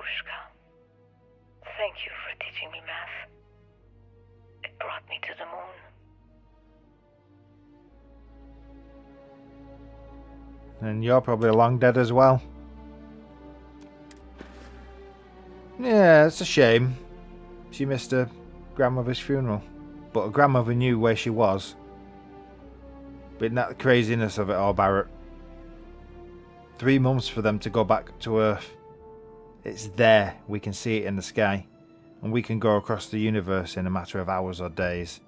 Babushka. Thank you for teaching me math. It brought me to the moon. And you're probably long dead as well. Yeah, it's a shame. She missed her grandmother's funeral. But her grandmother knew where she was. But not the craziness of it all, Barrett. 3 months for them to go back to Earth. It's there. We can see it in the sky. And we can go across the universe in a matter of hours or days.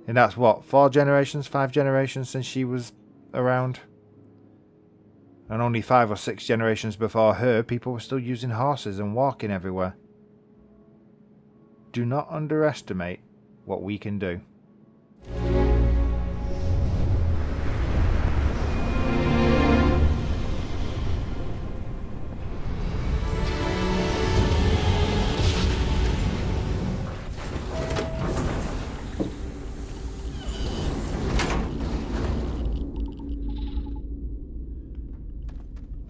And that's what, 4 generations, 5 generations since she was around? And only 5 or 6 generations before her, people were still using horses and walking everywhere. Do not underestimate what we can do.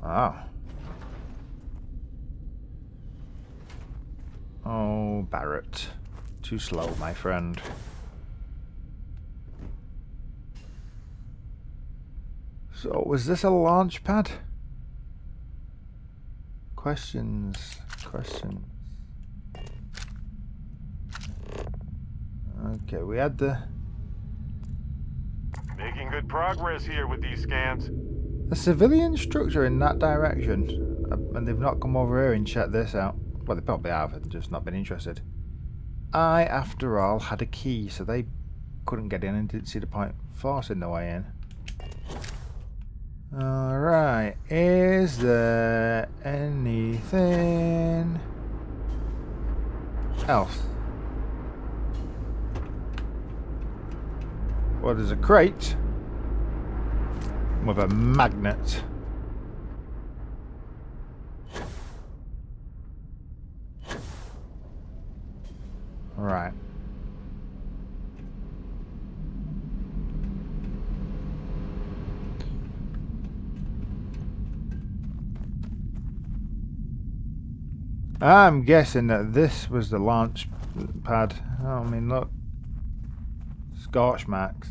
Oh. Oh, Barrett. Too slow, my friend. So, was this a launch pad? Questions. Okay, we had the... Making good progress here with these scans. A civilian structure in that direction. And they've not come over here and checked this out. Well, they probably have and just not been interested. I, after all, had a key, so they couldn't get in and didn't see the point forcing their way in. Alright, is there anything else? Well, there's a crate with a magnet. Right. I'm guessing that this was the launch pad. Oh, I mean, look. Scorch marks.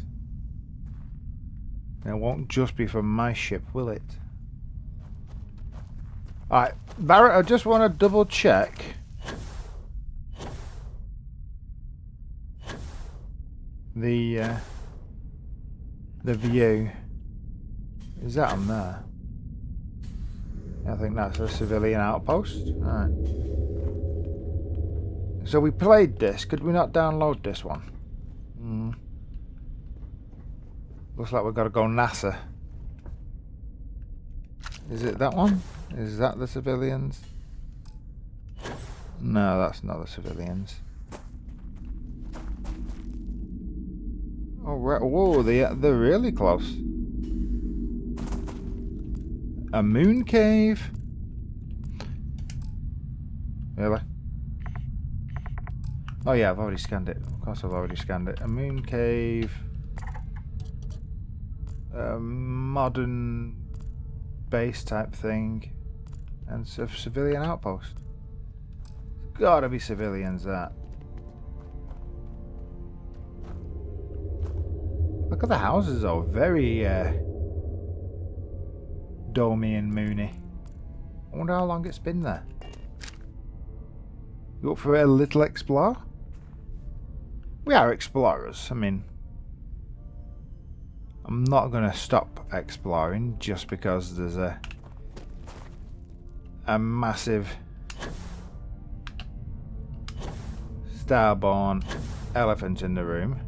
It won't just be from my ship, will it? Alright, Barrett, I just want to double check. The view. Is that on there? I think that's a civilian outpost. Alright. So we played this. Could we not download this one? Looks like we've got to go NASA. Is it that one? Is that the civilians? No, that's not the civilians. Oh, right. Whoa, they're really close. A moon cave? Really? Oh yeah, I've already scanned it. Of course I've already scanned it. A moon cave. A modern base type thing. And a civilian outpost. It's gotta be civilians, that. Look at the houses though. Very domey and moony. I wonder how long it's been there. You up for a little explore? We are explorers. I mean, I'm not going to stop exploring just because there's a massive starborn elephant in the room.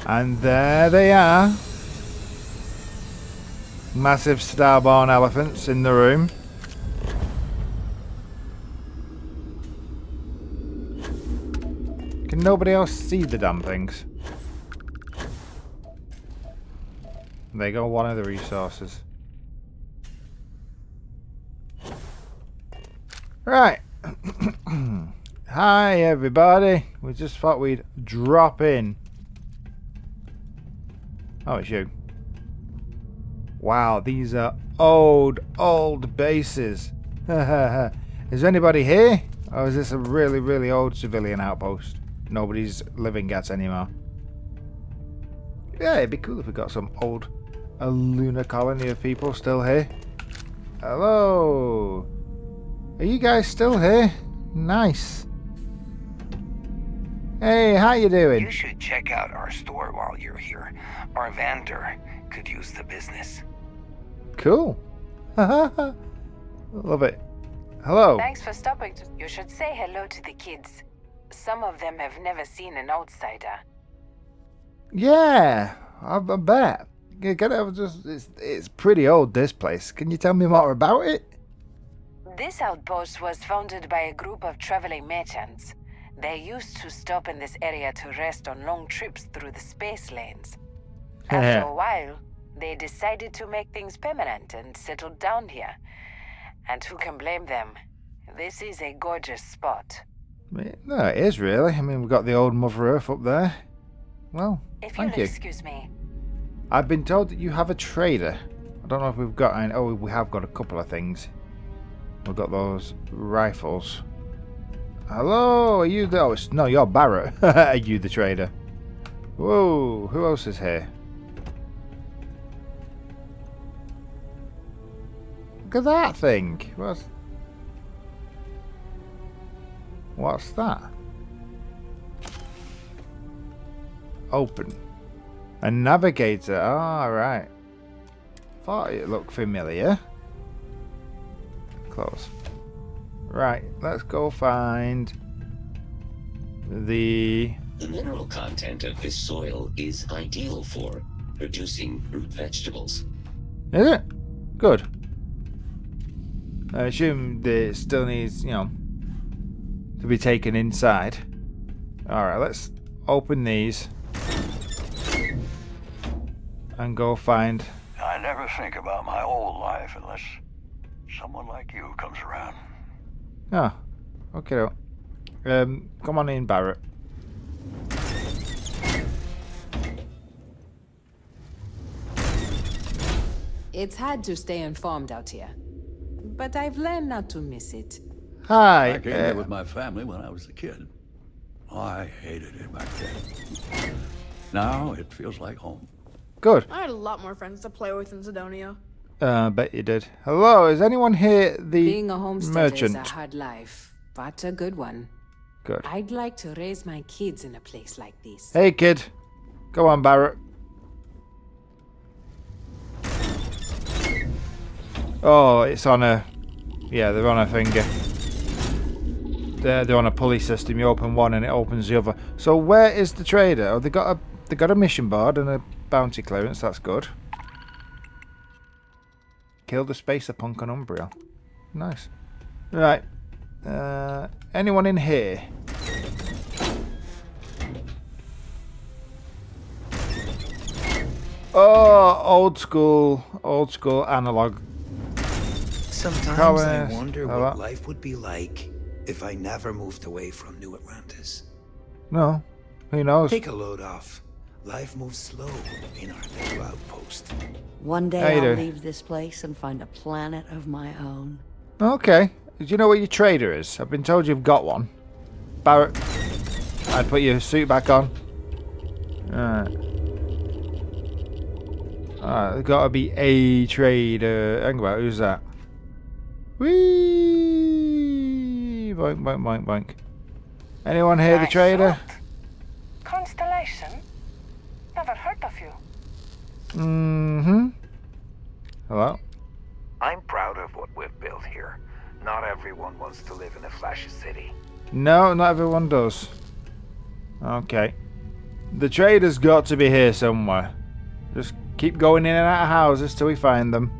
And there they are. Massive starborn elephants in the room. Can nobody else see the damn things? There you go, one of the resources. Right. Hi everybody. We just thought we'd drop in. Oh, it's you. Wow, these are old bases. Is anybody here? Or is this a really old civilian outpost? Nobody's living at anymore. Yeah, it'd be cool if we got some old lunar colony of people still here. Hello. Are you guys still here? Nice. Hey, how you doing? You should check out our store while you're here. Our vendor could use the business. Cool. Love it. Hello. Thanks for stopping. You should say hello to the kids. Some of them have never seen an outsider. Yeah, I bet. It's pretty old, this place. Can you tell me more about it? This outpost was founded by a group of traveling merchants. They used to stop in this area to rest on long trips through the space lanes. After a while, they decided to make things permanent and settled down here. And who can blame them? This is a gorgeous spot. No, it is really. I mean, we've got the old Mother Earth up there. Well, If thank you'll you. excuse me. I've been told that you have a trader. I don't know if we've got any. Oh, we have got a couple of things. We've got those rifles. Hello, are you the... Oh, no, you're Barrett. Are you the trader? Whoa, who else is here? Look at that thing. What's that? Open. A navigator. Ah, right. Thought it looked familiar. Close. Right, let's go find the... The mineral content of this soil is ideal for producing root vegetables. Is it? Good. I assume that it still needs, you know, to be taken inside. Alright, let's open these and go find... I never think about my old life unless someone like you comes around. Oh, okay. Come on in, Barrett. It's hard to stay informed out here. But I've learned not to miss it. Hi. I came here with my family when I was a kid. I hated it back then. Now it feels like home. Good. I had a lot more friends to play with in Sidonia. Bet you did. Hello, is anyone here the Being a homesteader merchant? is a hard life, but a good one. Good. I'd like to raise my kids in a place like this. Hey, kid. Go on, Barrett. Oh, it's on a... Yeah, they're on a finger. They're on a pulley system. You open one and it opens the other. So where is the trader? Oh, they got a mission board and a bounty clearance. That's good. Kill the spacer punk on Umbria. Nice. Right. Anyone in here? Oh, old school analog. Sometimes I Colors. wonder Hello? what life would be like if I never moved away from New Atlantis. No, who knows? Take a load off. Life moves slow in our little outpost. One How day you I'll doing? leave this place and find a planet of my own. Okay. Do you know what your trader is? I've been told you've got one. Barrett, I'd put your suit back on. Alright. Alright, there's gotta be a trader. Hang about, who's that? Whee! Boink, boink, boink, boink. Anyone here, the Nice trader? shot. Constellation? Never heard of you. Mm-hmm. Hello? I'm proud of what we've built here. Not everyone wants to live in a flashy city. No, not everyone does. Okay. The trader's got to be here somewhere. Just keep going in and out of houses till we find them.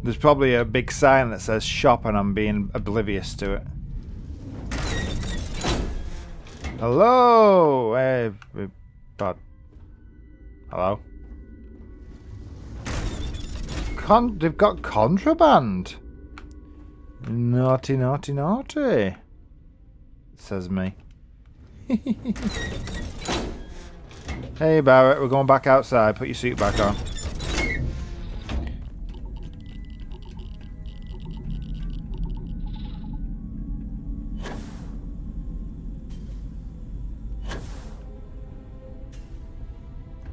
There's probably a big sign that says shop and I'm being oblivious to it. Hello! Hey, bud. Hello? They've got contraband. Naughty, naughty, naughty. Says me. Hey Barrett, we're going back outside. Put your suit back on.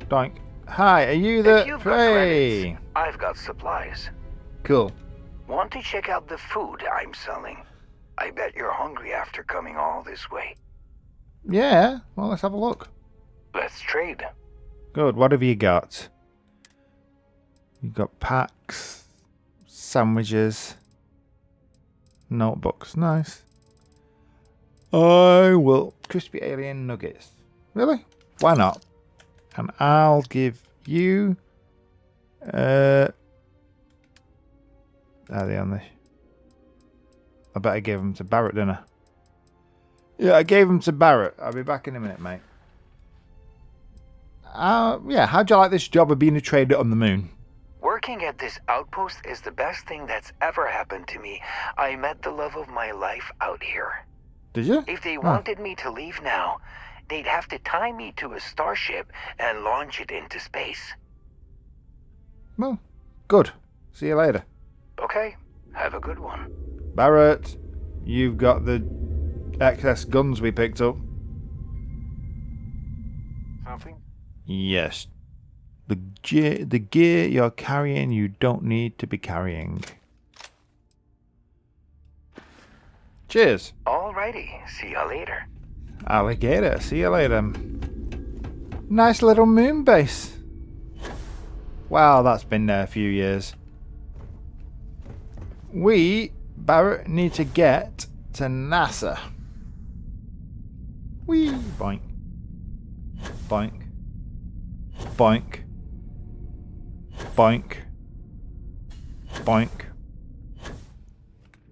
Doink. Hi, are you the... If you've got credits, I've got supplies. Cool. Want to check out the food I'm selling? I bet you're hungry after coming all this way. Yeah, well, let's have a look. Let's trade. Good, what have you got? You've got packs, sandwiches, notebooks. Nice. I will... Crispy alien nuggets. Really? Why not? And I'll give you... Are they on this? I bet I gave them to Barrett, didn't I? Yeah, I gave them to Barrett. I'll be back in a minute, mate. Yeah, how'd you like this job of being a trader on the moon? Working at this outpost is the best thing that's ever happened to me. I met the love of my life out here. Did you? If they wanted me to leave now, they'd have to tie me to a starship and launch it into space. Well, good. See you later. Okay, have a good one. Barrett, you've got the excess guns we picked up. Something? Yes. The gear you're carrying, you don't need to be carrying. Cheers. Alrighty, see ya later. Alligator, see you later. Nice little moon base. Wow, that's been there a few years. We, Barrett, need to get to NASA. Whee! Boink. Boink. Boink. Boink. Boink.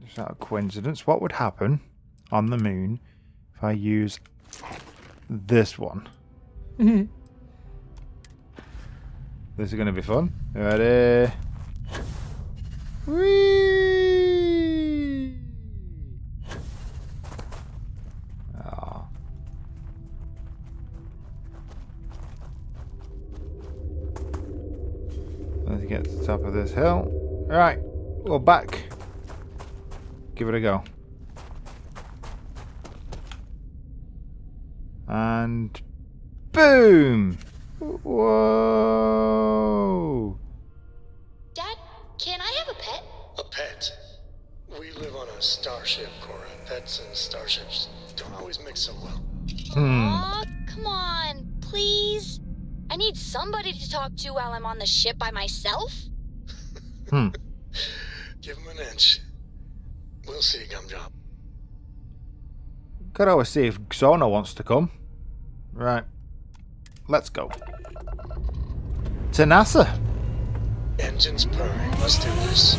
Is that a coincidence? What would happen on the moon if I use this one? This is going to be fun. Ready? Whee! Oh. Let's get to the top of this hill. Right, we're back. Give it a go. And boom! Whoa! Dad, can I have a pet? A pet? We live on a starship, Cora. Pets and starships don't always mix so well. Aw, come on, please. I need somebody to talk to while I'm on the ship by myself. Give him an inch. We'll see, Gumdrop. Could always see if Xona wants to come. Right. Let's go. To NASA. Engines purring. Let's do this.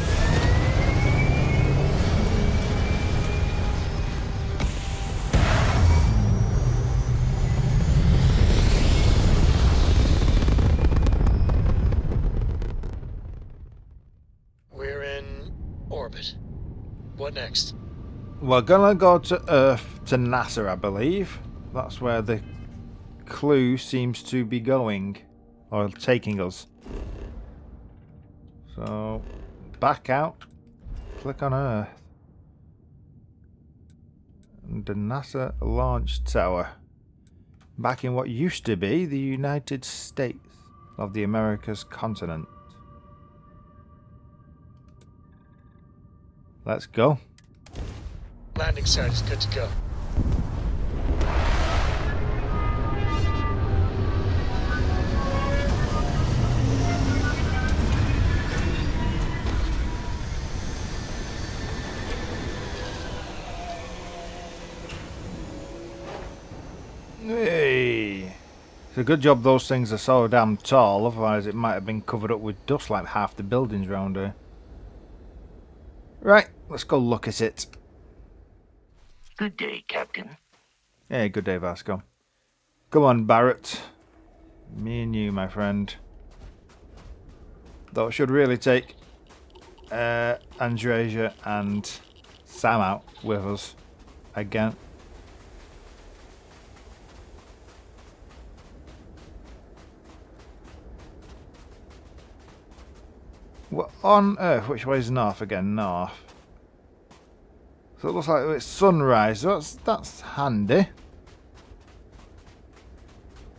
We're in orbit. What next? We're gonna go to Earth, to NASA, I believe. That's where the clue seems to be going, or taking us. So, back out, click on Earth. And the NASA launch tower. Back in what used to be the United States of the Americas continent. Let's go. Landing site is good to go. Hey. It's a good job those things are so damn tall, otherwise it might have been covered up with dust like half the buildings around here. Right, let's go look at it. Good day, Captain. Hey, good day, Vasco. Come on, Barrett. Me and you, my friend. Though it should really take Andreja and Sam out with us again. What on earth? Which way is north again? North. So it looks like it's sunrise. That's handy.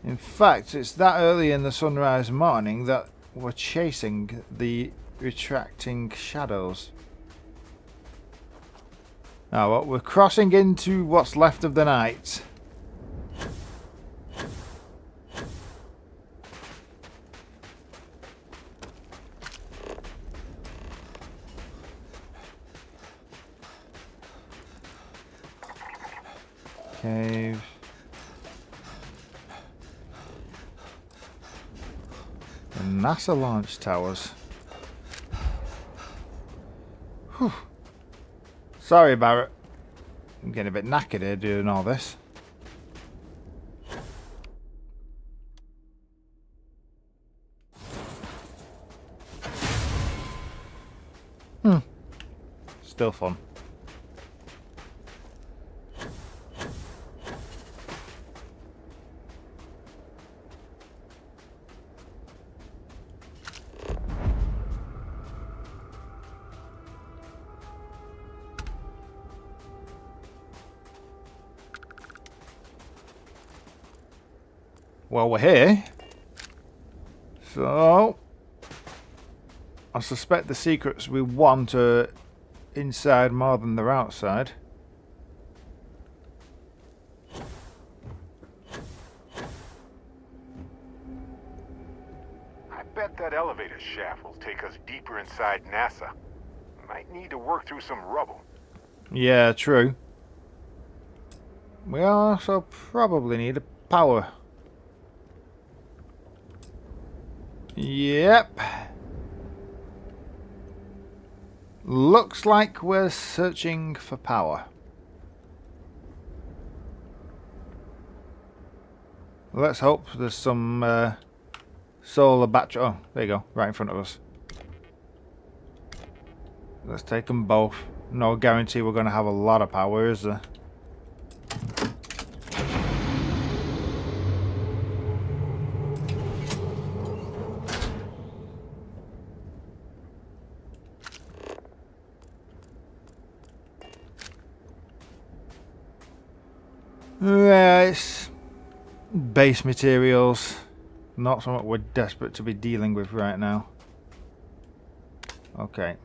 In fact, it's that early in the sunrise morning that we're chasing the retracting shadows. Now, well, we're crossing into what's left of the night. Cave. The NASA launch towers. Whew. Sorry, Barrett. I'm getting a bit knackered here doing all this. Still fun. Well, we're here. So, I suspect the secrets we want are inside more than they're outside. I bet that elevator shaft will take us deeper inside NASA. Might need to work through some rubble. Yeah, true. We also probably need a power. Yep. Looks like we're searching for power. Let's hope there's some solar battery. Oh, there you go, right in front of us. Let's take them both. No guarantee we're going to have a lot of power, is there? Yeah, it's base materials. Not something we're desperate to be dealing with right now. Okay.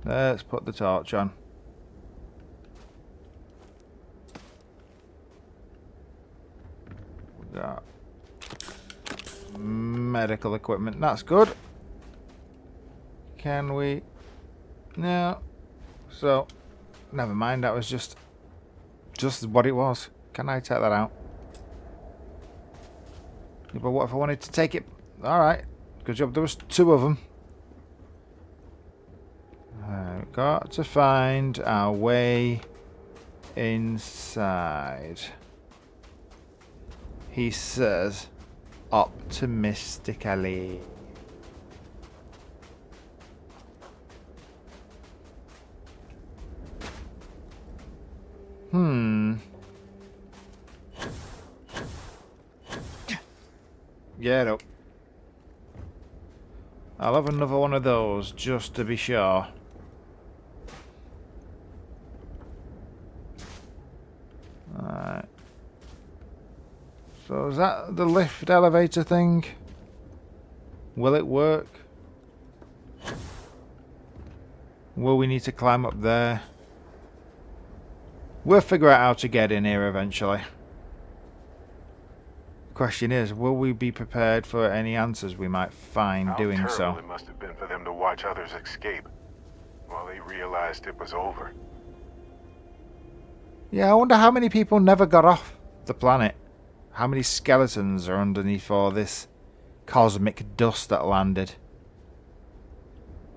Let's put the torch on. We got medical equipment. That's good. Can we? No. So, never mind. That was just what it was. Can I take that out? Yeah, but what if I wanted to take it? Alright. Good job. There was two of them. Got to find our way inside. He says optimistically. Get up. I'll have another one of those just to be sure. Alright. So is that the lift elevator thing? Will it work? Will we need to climb up there? We'll figure out how to get in here eventually. Question is, will we be prepared for any answers we might find doing so? How terrible it must have been for them to watch others escape while they realized it was over. Yeah, I wonder how many people never got off the planet. How many skeletons are underneath all this cosmic dust that landed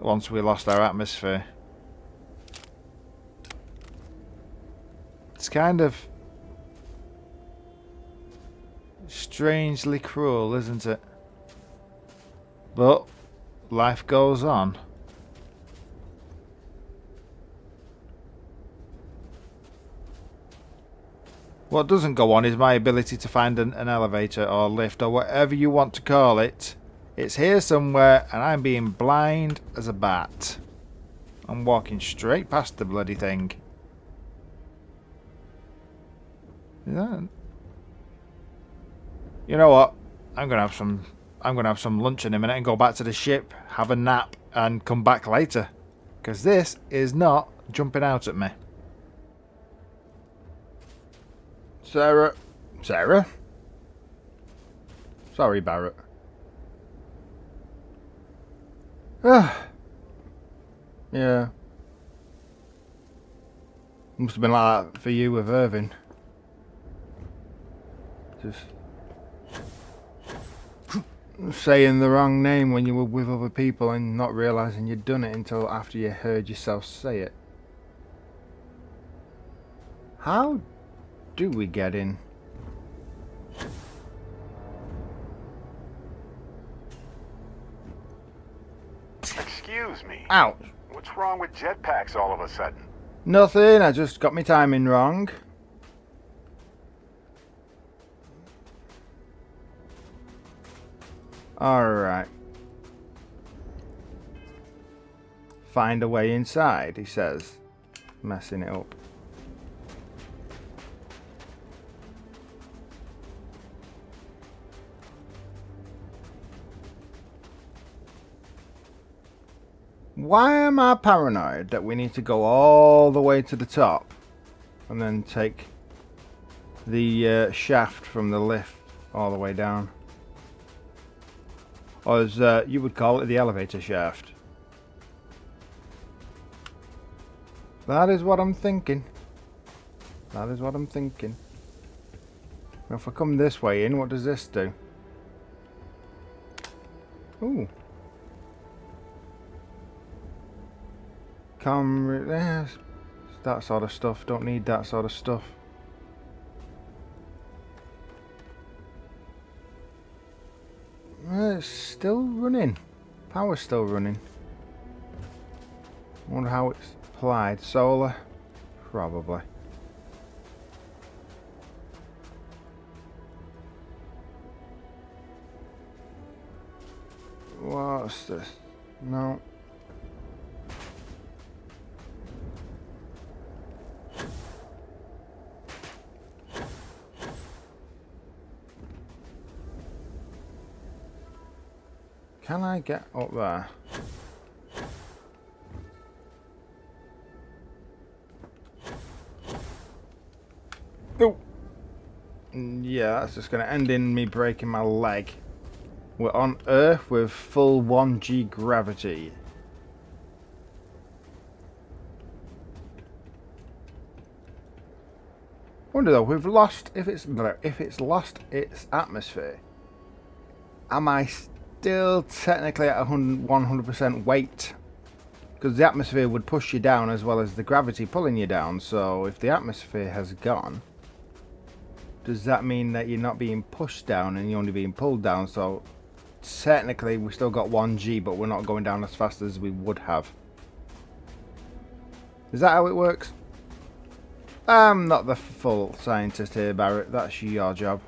once we lost our atmosphere. kind of strangely cruel, isn't it? But life goes on. What doesn't go on is my ability to find an elevator or lift or whatever you want to call it. It's here somewhere and I'm being blind as a bat. I'm walking straight past the bloody thing. Yeah. You know what? I'm gonna have some lunch in a minute and go back to the ship, have a nap, and come back later. Because this is not jumping out at me. Sarah? Sarah? Sorry, Barrett. Yeah. Must have been like that for you with Irving. Just saying the wrong name when you were with other people and not realising you'd done it until after you heard yourself say it. How do we get in? Excuse me. Ouch. What's wrong with jetpacks all of a sudden? Nothing, I just got my timing wrong. Alright. Find a way inside, he says. Messing it up. Why am I paranoid that we need to go all the way to the top and then take the shaft from the lift all the way down? Or as you would call it, the elevator shaft. That is what I'm thinking. That is what I'm thinking. Now if I come this way in, what does this do? Ooh. That sort of stuff. Don't need that sort of stuff. It's still running. Power's still running. Wonder how it's applied. Solar? Probably. What's this? No. Can I get up there? Oh! Yeah, that's just going to end in me breaking my leg. We're on Earth with full 1G gravity. Wonder though, we've lost, if it's lost its atmosphere, am I still technically at 100% weight? Because the atmosphere would push you down as well as the gravity pulling you down. So if the atmosphere has gone, does that mean that you're not being pushed down and you're only being pulled down? So technically we still got 1G, but we're not going down as fast as we would have. Is that how it works? I'm not the full scientist here, Barrett. That's your job.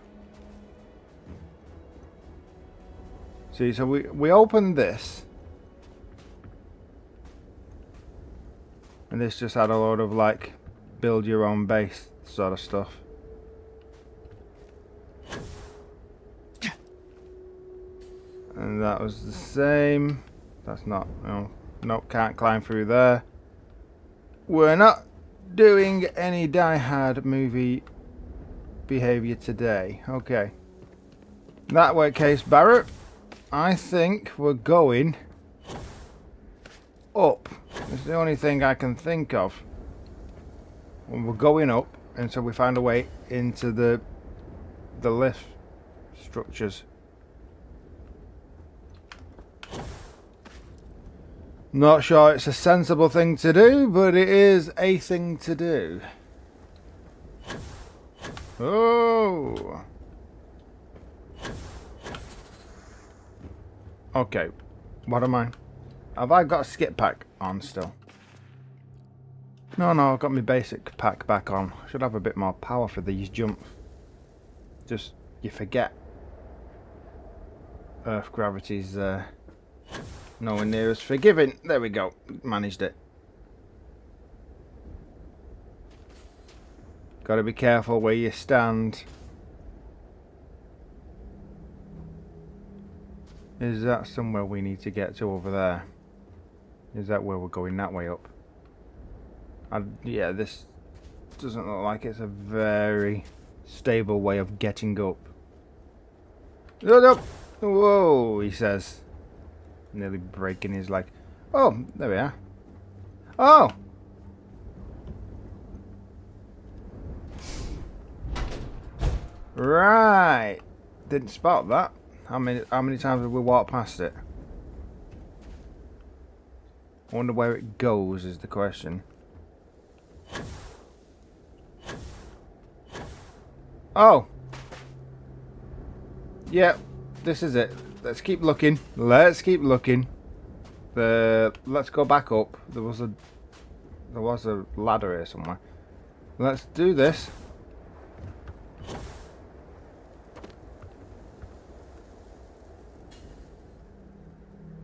See, so we opened this. And this just had a load of like build your own base sort of stuff. And that was the same. That's not, no, nope, can't climb through there. We're not doing any Die Hard movie behavior today. Okay. That way, case, Barrett. I think we're going up. It's the only thing I can think of. We're going up until we find a way into the lift structures. Not sure it's a sensible thing to do, but it is a thing to do. Oh! Okay. What am I? Have I got a skip pack on still? No, I've got my basic pack back on. I should have a bit more power for these jumps. Just, you forget. Earth gravity's nowhere near as forgiving. There we go. Managed it. Gotta be careful where you stand. Is that somewhere we need to get to over there? Is that where we're going that way up? Yeah, this doesn't look like it's a very stable way of getting up. Up! Whoa, he says. Nearly breaking his leg. Oh, there we are. Oh! Right. Didn't spot that. How many times have we walked past it? I wonder where it goes is the question. Oh! Yeah, this is it. Let's keep looking. Let's keep looking. Let's go back up. There was a ladder here somewhere. Let's do this.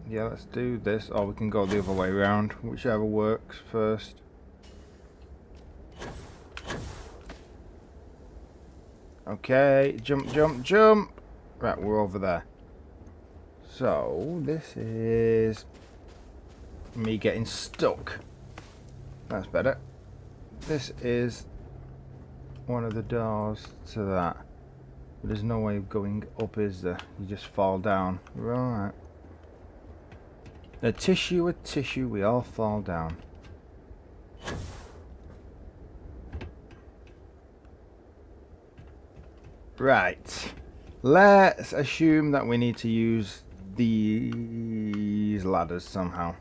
Yeah, let's do this. Or we can go the other way around. Whichever works first. Okay, jump, jump, jump. Right, we're over there. So, this is me getting stuck. That's better. This is one of the doors to that. But there's no way of going up, is there? You just fall down. Right. A tissue, we all fall down. Right. Let's assume that we need to use these ladders somehow.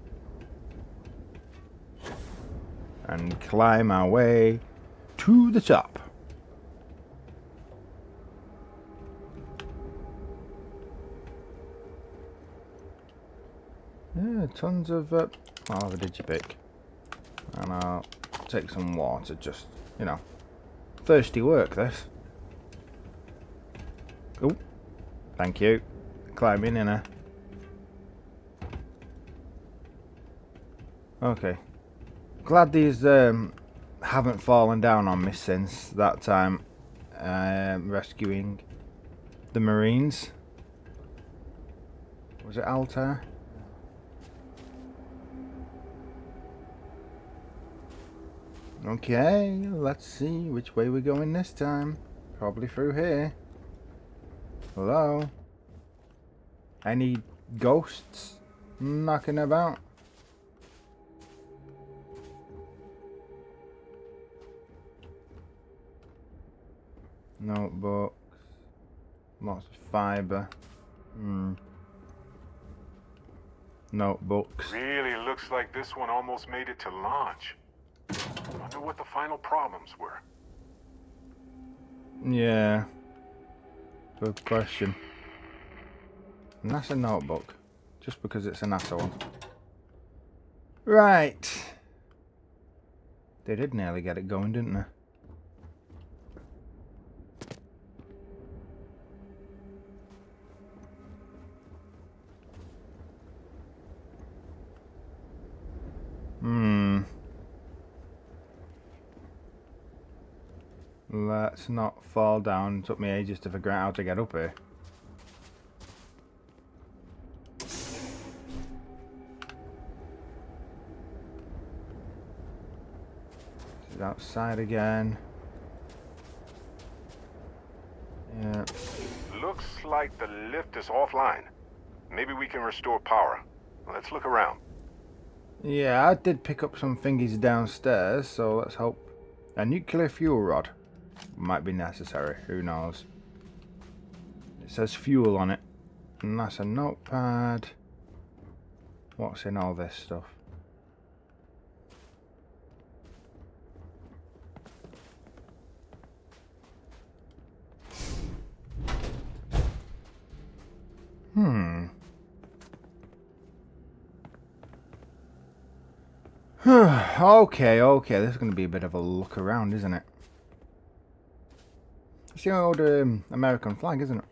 And climb our way to the top. Yeah, tons of... I'll have a digipick. And I'll take some water, just, you know. Thirsty work, this. Oh, thank you. Climbing in there. Okay. Glad these haven't fallen down on me since that time rescuing the Marines. Was it Altair? Okay, let's see which way we're going this time. Probably through here. Hello? Any ghosts knocking about? Notebooks. Lots of fiber. Notebooks. Really looks like this one almost made it to launch. Wonder what the final problems were. Yeah. Good question. NASA notebook. Just because it's a NASA one. Right. They did nearly get it going, didn't they? Let's not fall down. It took me ages to figure out how to get up here. It's outside again. Yeah. Looks like the lift is offline. Maybe we can restore power. Let's look around. Yeah, I did pick up some thingies downstairs, so let's hope. A nuclear fuel rod might be necessary, who knows. It says fuel on it. And that's a notepad. What's in all this stuff? Okay, this is going to be a bit of a look around, isn't it? It's the old American flag, isn't it?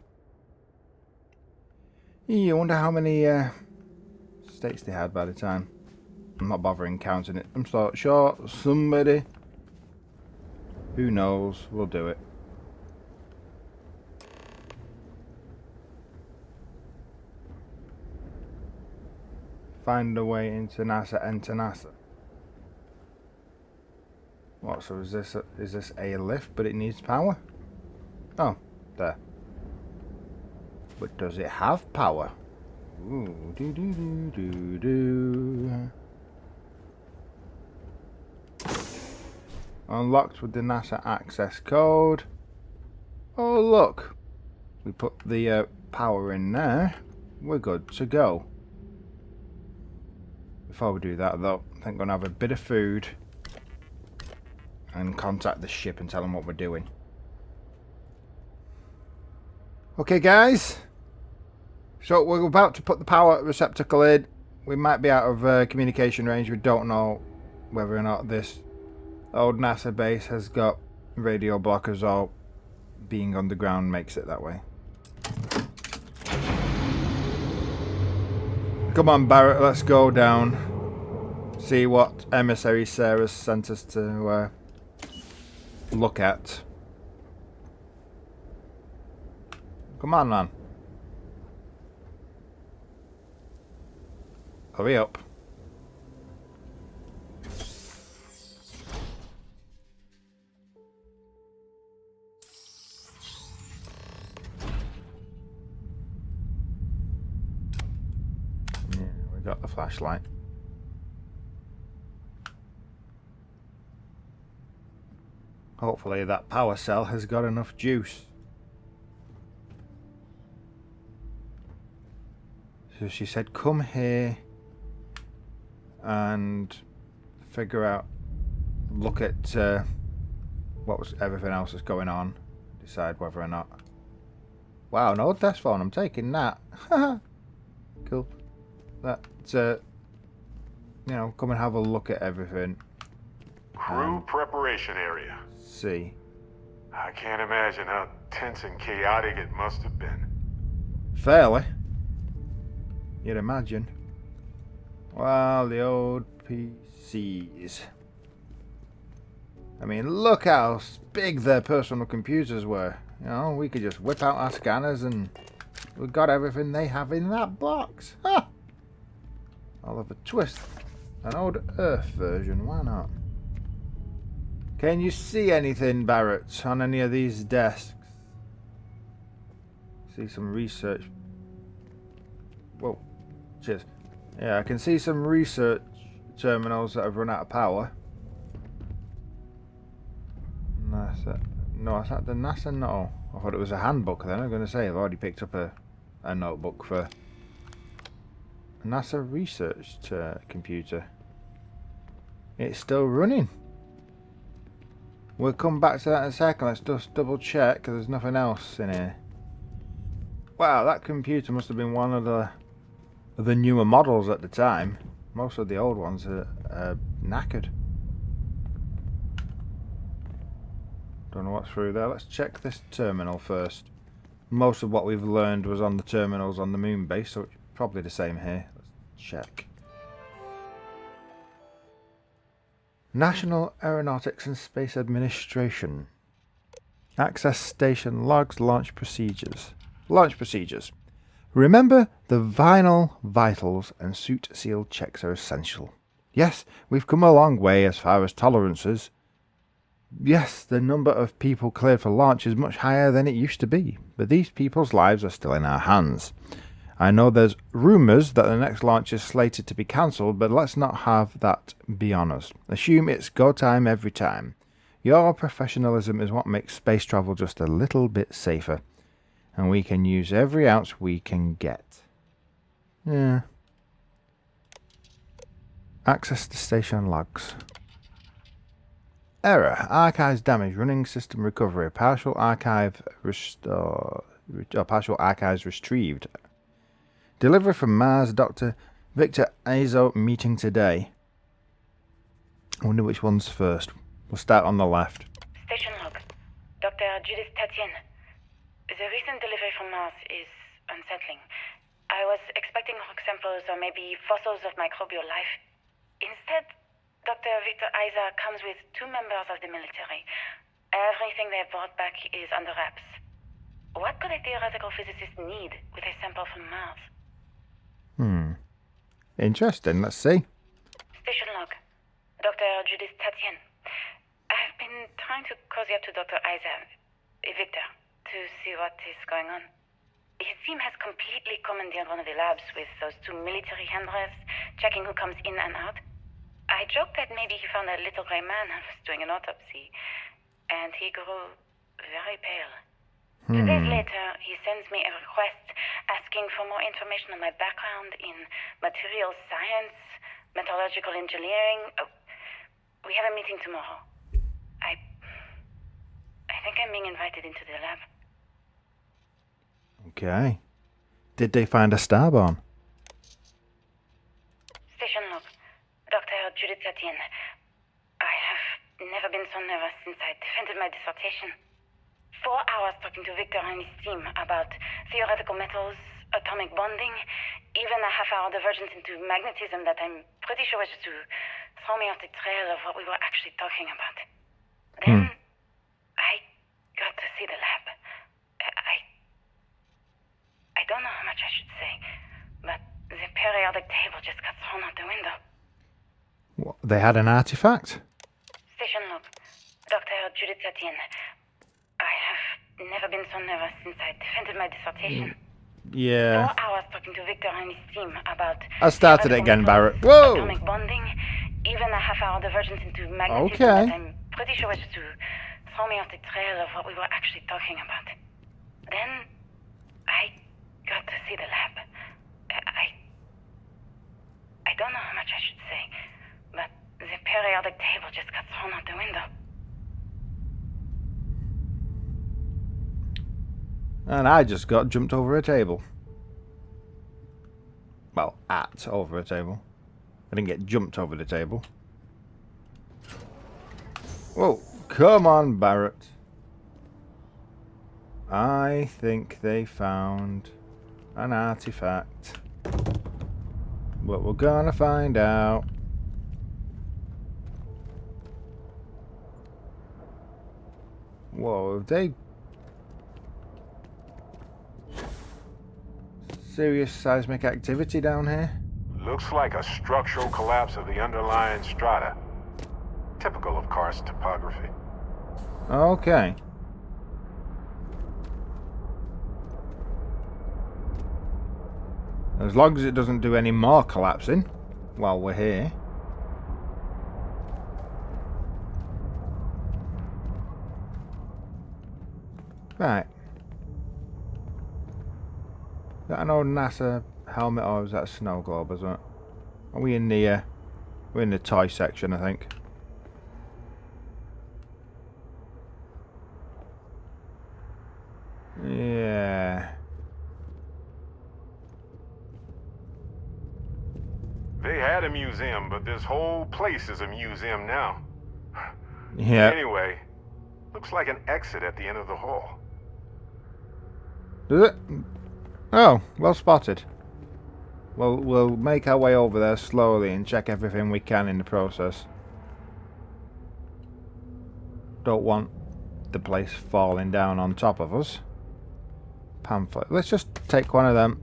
You wonder how many states they had by the time. I'm not bothering counting it. I'm sure somebody who knows will do it. Find a way into NASA, enter NASA. What, so is this a lift, but it needs power? Oh, there. But does it have power? Ooh, do. Unlocked with the NASA access code. Oh, look. We put the power in there. We're good to go. Before we do that, though, I think I'm going to have a bit of food and contact the ship and tell them what we're doing. Okay, guys. So we're about to put the power receptacle in. We might be out of communication range. We don't know whether or not this old NASA base has got radio blockers or being underground makes it that way. Come on, Barrett, let's go down. See what emissary Sarah sent us to look at. Come on, man. Hurry up. Yeah, we got the flashlight. Hopefully that power cell has got enough juice. So she said, come here and figure out, look at what was everything else that's going on, decide whether or not. Wow, an old desk phone, I'm taking that. Cool. That, you know, come and have a look at everything. Crew preparation area. See. I can't imagine how tense and chaotic it must have been. Fairly. You'd imagine. Well, the old PCs. I mean, look how big their personal computers were. You know, we could just whip out our scanners and we got everything they have in that box. Ha! I'll have a twist. An old Earth version, why not? Can you see anything, Barrett, on any of these desks? See some research. Whoa. Cheers. Yeah, I can see some research terminals that have run out of power. NASA. No, is that the NASA? No. I thought it was a handbook then. I'm going to say I've already picked up a notebook for a NASA research computer. It's still running. We'll come back to that in a second. Let's just double check because there's nothing else in here. Wow, that computer must have been one of the newer models at the time. Most of the old ones are knackered. Don't know what's through there. Let's check this terminal first. Most of what we've learned was on the terminals on the moon base, so it's probably the same here. Let's check. National Aeronautics and Space Administration. Access station logs, launch procedures. Launch procedures. Remember, the vinyl vitals and suit seal checks are essential. Yes, we've come a long way as far as tolerances. Yes, the number of people cleared for launch is much higher than it used to be, but these people's lives are still in our hands. I know there's rumours that the next launch is slated to be cancelled, but let's not have that be on us. Assume it's go time every time. Your professionalism is what makes space travel just a little bit safer, and we can use every ounce we can get. Yeah. Access to station logs. Error. Archives damage. Running system recovery. Partial archives retrieved. Delivery from Mars. Dr. Victor Azo meeting today. I wonder which one's first. We'll start on the left. Station log. Dr. Judith Tatien. The recent delivery from Mars is unsettling. I was expecting rock samples or maybe fossils of microbial life. Instead, Dr. Victor Isa comes with 2 members of the military. Everything they brought back is under wraps. What could a theoretical physicist need with a sample from Mars? Interesting. Let's see. Station log. Dr. Judith Tatien. I've been trying to cozy up to Dr. Isa, Victor, to see what is going on. His team has completely commandeered one of the labs with those 2 military handlers, checking who comes in and out. I joked that maybe he found a little grey man and was doing an autopsy, and he grew very pale. 2 days later, he sends me a request asking for more information on my background in materials science, metallurgical engineering. Oh, we have a meeting tomorrow. I think I'm being invited into the lab. Okay. Did they find a starborn? Station log. Dr. Judith Tatien. I have never been so nervous since I defended my dissertation. 4 hours talking to Victor and his team about theoretical metals, atomic bonding, even a half-hour divergence into magnetism that I'm pretty sure was to throw me off the trail of what we were actually talking about. Then I got to see the lab. I don't know how much I should say, but the periodic table just got thrown out the window. What, they had an artifact? Station log. Dr. Judith Tatien. I have never been so nervous since I defended my dissertation. Yeah. 4 hours talking to Victor and his team about... I started it again, Barrett. Whoa! Whoa! Atomic bonding, even a half-hour divergence into magnetism Okay. that I'm pretty sure was to throw me off the trail of what we were actually talking about. Then I got to see the lab. I don't know how much I should say, but the periodic table just got thrown out the window. And I just got jumped over a table. Well, over a table. I didn't get jumped over the table. Whoa, come on, Barrett. I think they found an artifact. But we're gonna find out. Whoa, have they... Serious seismic activity down here? Looks like a structural collapse of the underlying strata. Typical of karst topography. Okay. As long as it doesn't do any more collapsing while we're here. Right. Is that an old NASA helmet or is that a snow globe, isn't it? Are we in the we're in the toy section, I think. Yeah. They had a museum, but this whole place is a museum now. Yeah. Anyway, looks like an exit at the end of the hall. Does it? Oh, well spotted. Well, we'll make our way over there slowly and check everything we can in the process. Don't want the place falling down on top of us. Pamphlet. Let's just take one of them,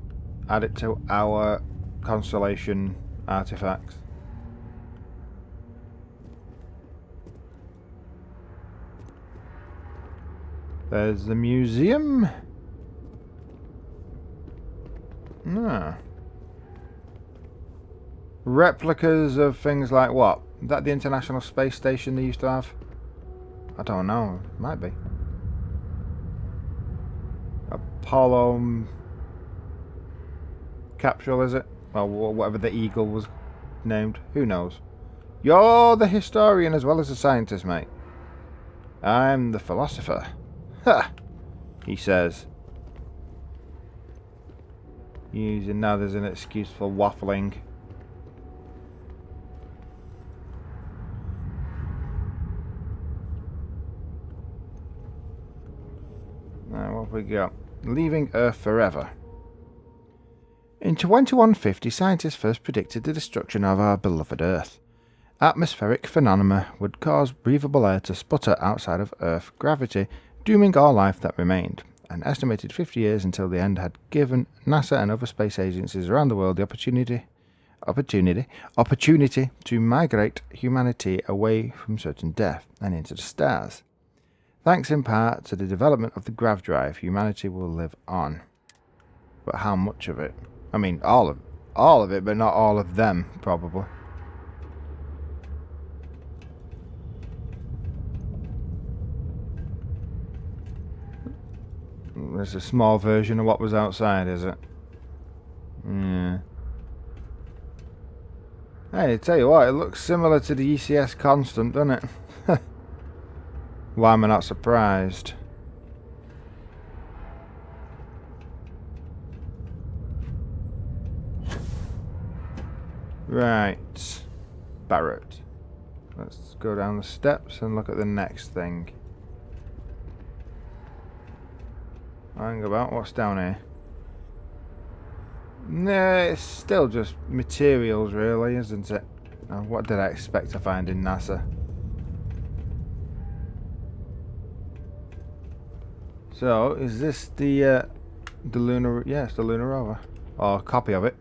add it to our constellation artifacts. There's the museum. Ah. Replicas of things like what? Is that the International Space Station they used to have? I don't know. Might be. Apollo capsule, is it? Well, whatever the Eagle was named. Who knows? You're the historian as well as the scientist, mate. I'm the philosopher. Ha! He says. Using now there's an excuse for waffling. What have we got? Leaving Earth forever. In 2150, scientists first predicted the destruction of our beloved Earth. Atmospheric phenomena would cause breathable air to sputter outside of Earth gravity, dooming all life that remained. An estimated 50 years until the end had given NASA and other space agencies around the world the opportunity to migrate humanity away from certain death and into the stars. Thanks in part to the development of the grav drive, humanity will live on. But how much of it? I mean, all of it, but not all of them, probably. There's a small version of what was outside, is it? Yeah. Hey, tell you what, it looks similar to the ECS Constant, doesn't it? Why am I not surprised? Right. Barrett. Let's go down the steps and look at the next thing. Hang about, what's down here? Nah, it's still just materials really, isn't it? What did I expect to find in NASA? So, is this the lunar... Yeah, it's the lunar rover. Or a copy of it.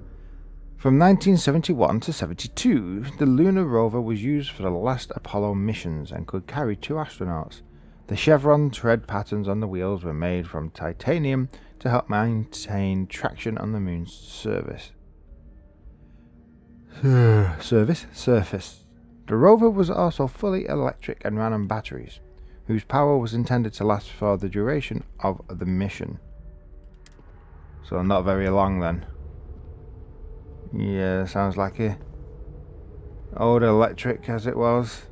From 1971 to 72, the lunar rover was used for the last Apollo missions and could carry 2 astronauts. The chevron tread patterns on the wheels were made from titanium to help maintain traction on the moon's surface. The rover was also fully electric and ran on batteries, whose power was intended to last for the duration of the mission. So not very long then. Yeah, sounds like a old electric as it was.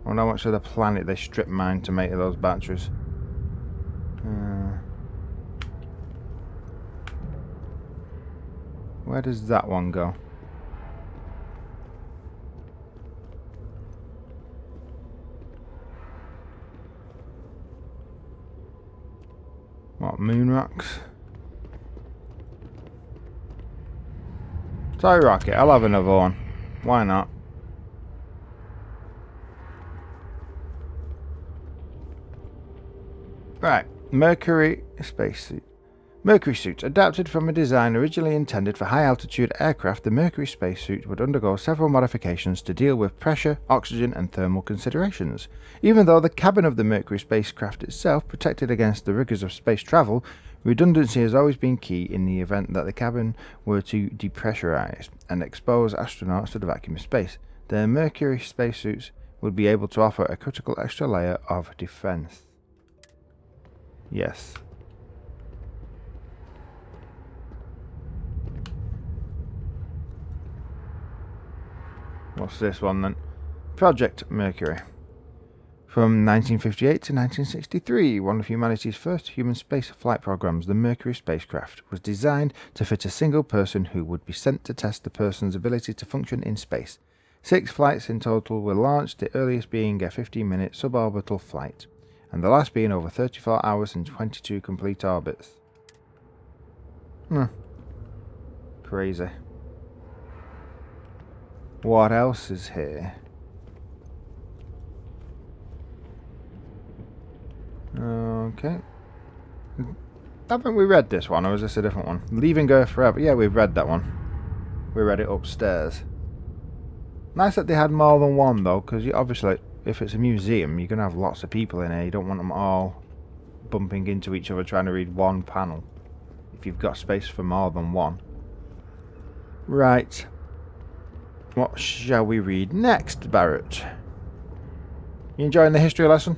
I wonder how much of the planet they strip mine to make those batteries. Where does that one go? What, moon rocks? Toy rocket, I'll have another one. Why not? Right, Mercury spacesuit. Mercury suits. Adapted from a design originally intended for high-altitude aircraft, the Mercury spacesuit would undergo several modifications to deal with pressure, oxygen, and thermal considerations. Even though the cabin of the Mercury spacecraft itself protected against the rigors of space travel, redundancy has always been key in the event that the cabin were to depressurize and expose astronauts to the vacuum of space. The Mercury spacesuits would be able to offer a critical extra layer of defense. Yes. What's this one then? Project Mercury. From 1958 to 1963, one of humanity's first human space flight programs, the Mercury spacecraft, was designed to fit a single person who would be sent to test the person's ability to function in space. 6 flights in total were launched, the earliest being a 15-minute suborbital flight, and the last being over 34 hours and 22 complete orbits. Crazy. What else is here? Okay. Haven't we read this one, or is this a different one? Leaving Earth Forever. Yeah, we've read that one. We read it upstairs. Nice that they had more than one, though, because obviously, if it's a museum, you're going to have lots of people in here. You don't want them all bumping into each other trying to read one panel. If you've got space for more than one. Right. What shall we read next, Barrett? You enjoying the history lesson?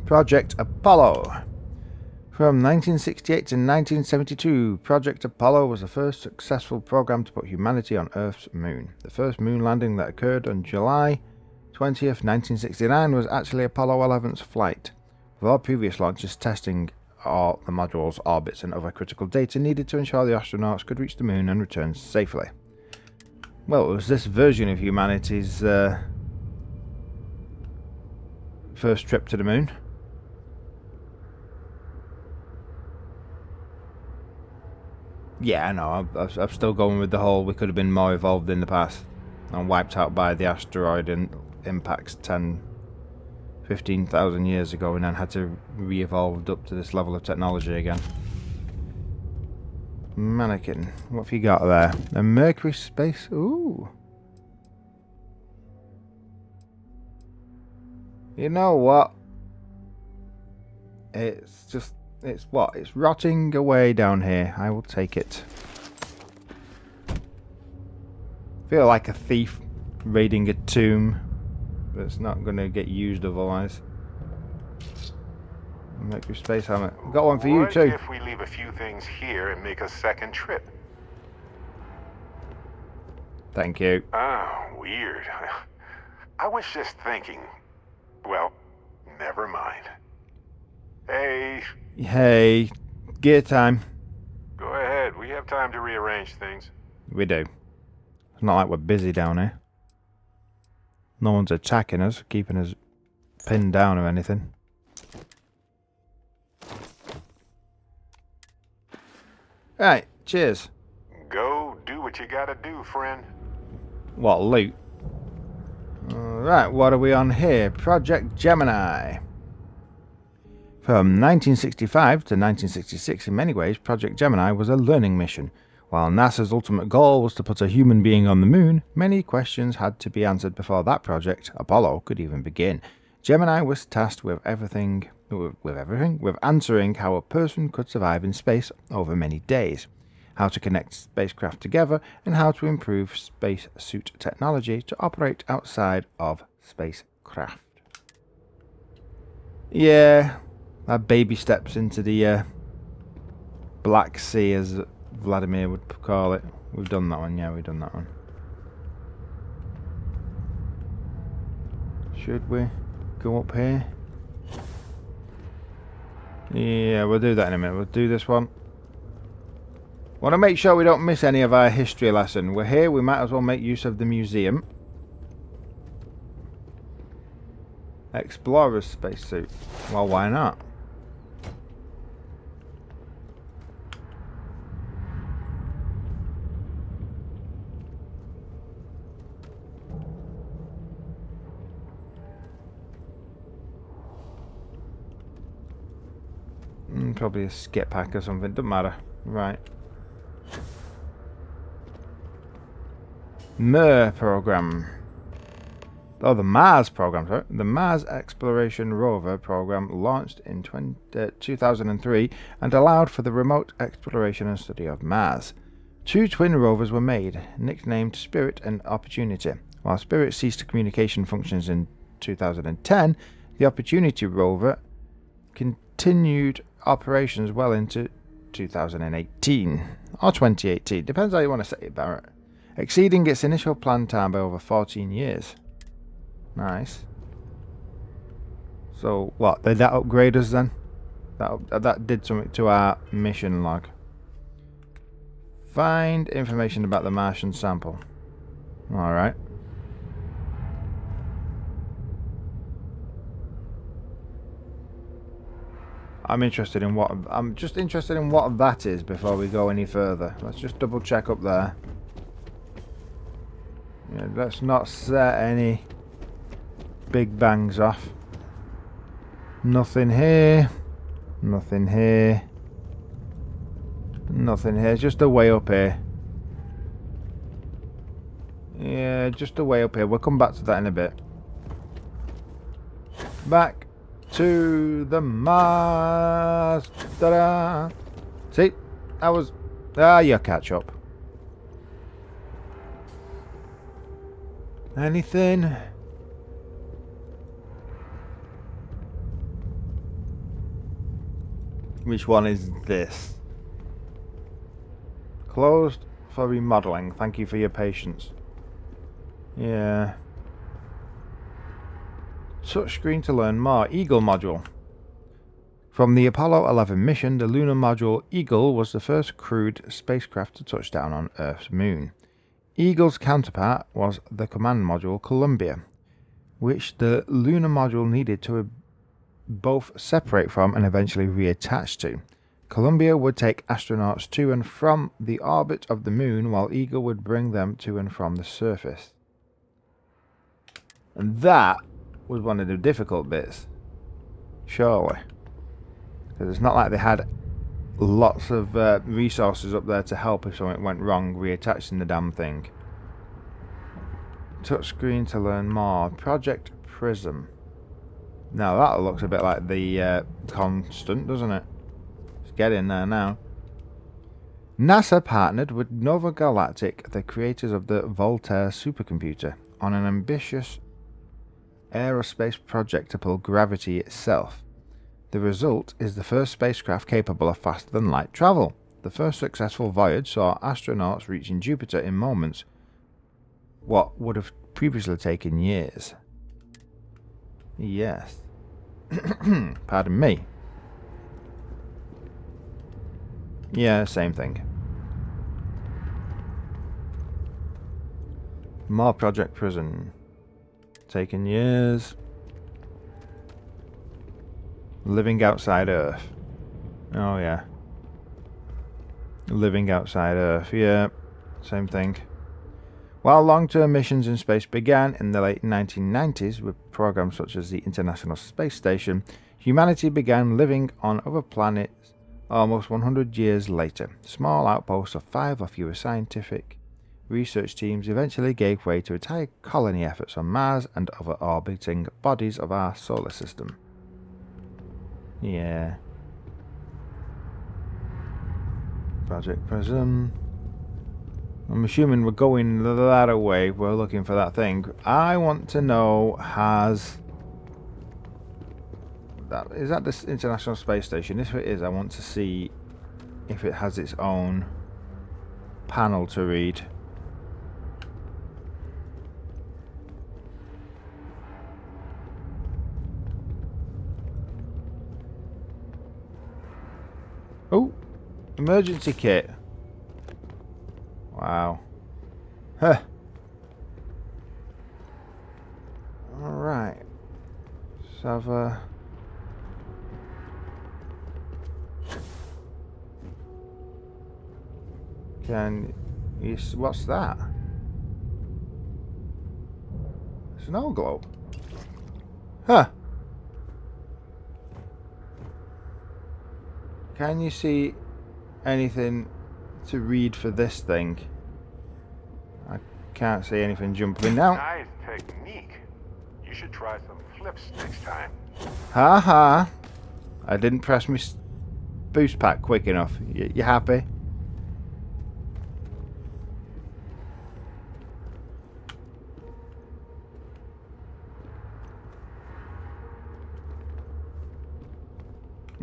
Project Apollo. From 1968 to 1972, Project Apollo was the first successful program to put humanity on Earth's moon. The first moon landing that occurred on July 20th, 1969 was actually Apollo 11's flight, with all previous launches testing all the module's orbits and other critical data needed to ensure the astronauts could reach the moon and return safely. Well, it was this version of humanity's first trip to the moon. Yeah, I know. I'm still going with the whole we could have been more evolved in the past and wiped out by the asteroid impacts 15,000 years ago and then had to re-evolve up to this level of technology again. Mannequin. What have you got there? A Mercury space. Ooh. You know what? It's what? It's rotting away down here. I will take it. Feel like a thief raiding a tomb that's not going to get used otherwise. Mercury space helmet. Got one for you too. What if we leave a few things here and make a second trip? Thank you. Ah, weird. I was just thinking. Well, never mind. Hey, gear time. Go ahead. We have time to rearrange things. We do. It's not like we're busy down here. No one's attacking us, keeping us pinned down or anything. Right, cheers. Go do what you gotta do, friend. What, loot? Alright, what are we on here? Project Gemini. From 1965 to 1966, in many ways, Project Gemini was a learning mission. While NASA's ultimate goal was to put a human being on the moon, many questions had to be answered before that project, Apollo, could even begin. Gemini was tasked with answering how a person could survive in space over many days, how to connect spacecraft together, and how to improve spacesuit technology to operate outside of spacecraft. Yeah, that baby steps into the Black Sea, as Vladimir would call it. We've done that one, yeah, we've done that one. Should we go up here? Yeah, we'll do that in a minute. We'll do this one. Want to make sure we don't miss any of our history lesson. We're here, we might as well make use of the museum. Explorer's spacesuit. Well, why not? Probably a skip pack or something, doesn't matter. Right. MER program. Oh, the Mars program, sorry. The Mars Exploration Rover program launched in 2003 and allowed for the remote exploration and study of Mars. 2 twin rovers were made, nicknamed Spirit and Opportunity. While Spirit ceased communication functions in 2010, the Opportunity rover continued operations well into 2018 or 2018, depends how you want to say it, Barrett, exceeding its initial planned time by over 14 years. Nice. So what, did that upgrade us then? That did something to our mission log. Find information about the Martian sample. Alright. I'm just interested in what that is before we go any further. Let's just double check up there. Yeah, let's not set any big bangs off. Nothing here. Nothing here. Nothing here. Just a way up here. Yeah, just a way up here. We'll come back to that in a bit. Back to the Mars. Ta-da! See? That was... you catch up. Anything? Which one is this? Closed for remodeling. Thank you for your patience. Yeah. Touchscreen to learn more. Eagle module. From the Apollo 11 mission, the lunar module Eagle was the first crewed spacecraft to touch down on Earth's moon. Eagle's counterpart was the command module Columbia, which the lunar module needed to both separate from and eventually reattach to. Columbia would take astronauts to and from the orbit of the moon, while Eagle would bring them to and from the surface. And that was one of the difficult bits. Surely. Because it's not like they had lots of resources up there to help if something went wrong reattaching the damn thing. Touchscreen to learn more. Project Prism. Now that looks a bit like the Constant, doesn't it? Let's get in there now. NASA partnered with Nova Galactic, the creators of the Voltaire supercomputer, on an ambitious aerospace project to pull gravity itself. The result is the first spacecraft capable of faster-than-light travel. The first successful voyage saw astronauts reaching Jupiter in moments, what would have previously taken years. Yes. Pardon me. Yeah, same thing. More Project Prison. Taken years. Living outside Earth. Oh yeah. Living outside Earth. Yeah, same thing. While long-term missions in space began in the late 1990s with programs such as the International Space Station, humanity began living on other planets almost 100 years later. Small outposts of 5 or fewer scientific research teams eventually gave way to entire colony efforts on Mars and other orbiting bodies of our solar system. Yeah. Project Prism. I'm assuming we're going that way. We're looking for that thing. I want to know, is that this International Space Station? If it is, I want to see if it has its own panel to read. Oh, emergency kit. Wow. Huh. Alright. Let's have a... What's that? Snow globe. Huh. Can you see anything to read for this thing? I can't see anything jumping out. Nice technique. You should try some flips next time. Ha ha. I didn't press my boost pack quick enough. You happy?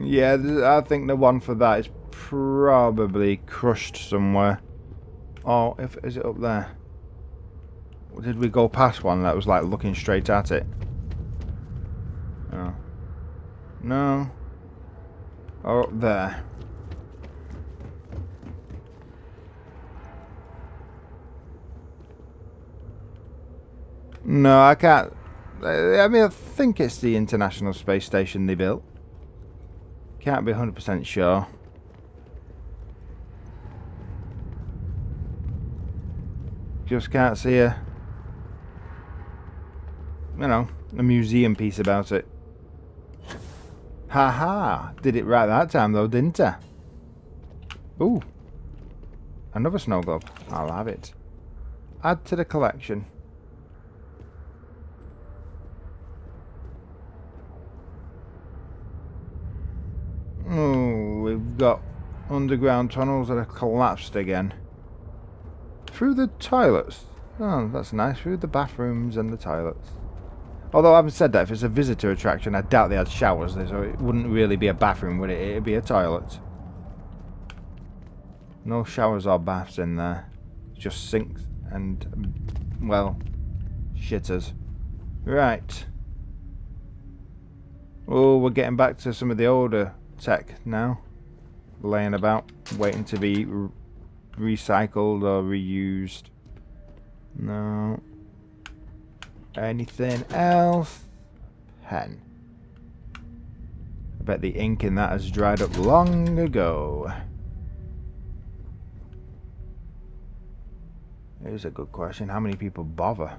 Yeah, I think the one for that is probably crushed somewhere. Oh, is it up there? Did we go past one that was like looking straight at it? Oh. No. Oh, up there. No, I can't. I mean, I think it's the International Space Station they built. Can't be 100% sure. Just can't see a museum piece about it. Haha! Did it right that time though, didn't I? Ooh. Another snow globe. I'll have it. Add to the collection. Oh, we've got underground tunnels that have collapsed again. Through the toilets. Oh, that's nice. Through the bathrooms and the toilets. Although I haven't said that, if it's a visitor attraction, I doubt they had showers there, so it wouldn't really be a bathroom, would it? It'd be a toilet. No showers or baths in there. Just sinks and, well, shitters. Right. Oh, we're getting back to some of the older tech now. Laying about, waiting to be recycled or reused. No. Anything else? Pen. I bet the ink in that has dried up long ago. Here's a good question. How many people bother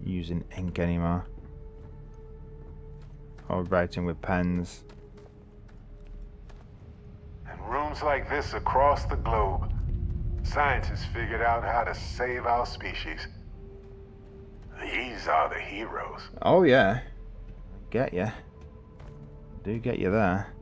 using ink anymore? Or writing with pens? In rooms like this across the globe, scientists figured out how to save our species. These are the heroes. Oh yeah. Get ya. Do get you there.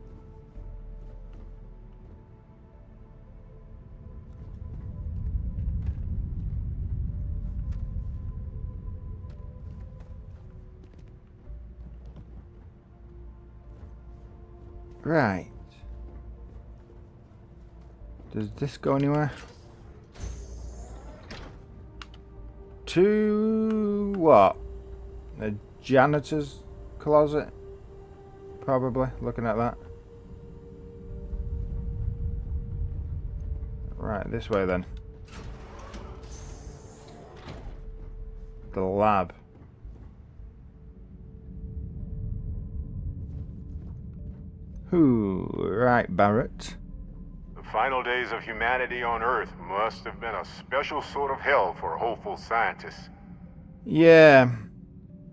Right. Does this go anywhere? To what? A janitor's closet? Probably, looking at that. Right, this way then. The lab. Ooh, right, Barrett. The final days of humanity on Earth must have been a special sort of hell for hopeful scientists. Yeah.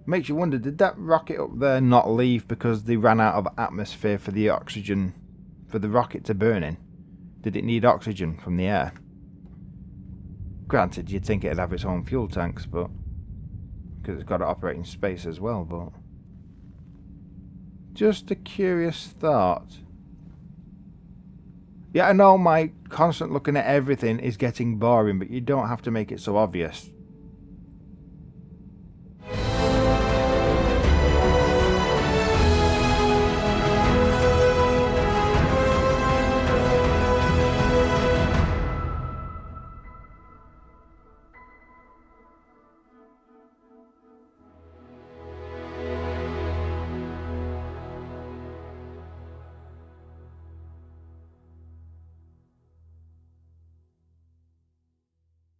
Makes you wonder, did that rocket up there not leave because they ran out of atmosphere for the oxygen, for the rocket to burn in? Did it need oxygen from the air? Granted, you'd think it'd have its own fuel tanks, but because it's got to operate in space as well, but just a curious thought. Yeah, I know my constant looking at everything is getting boring, but you don't have to make it so obvious.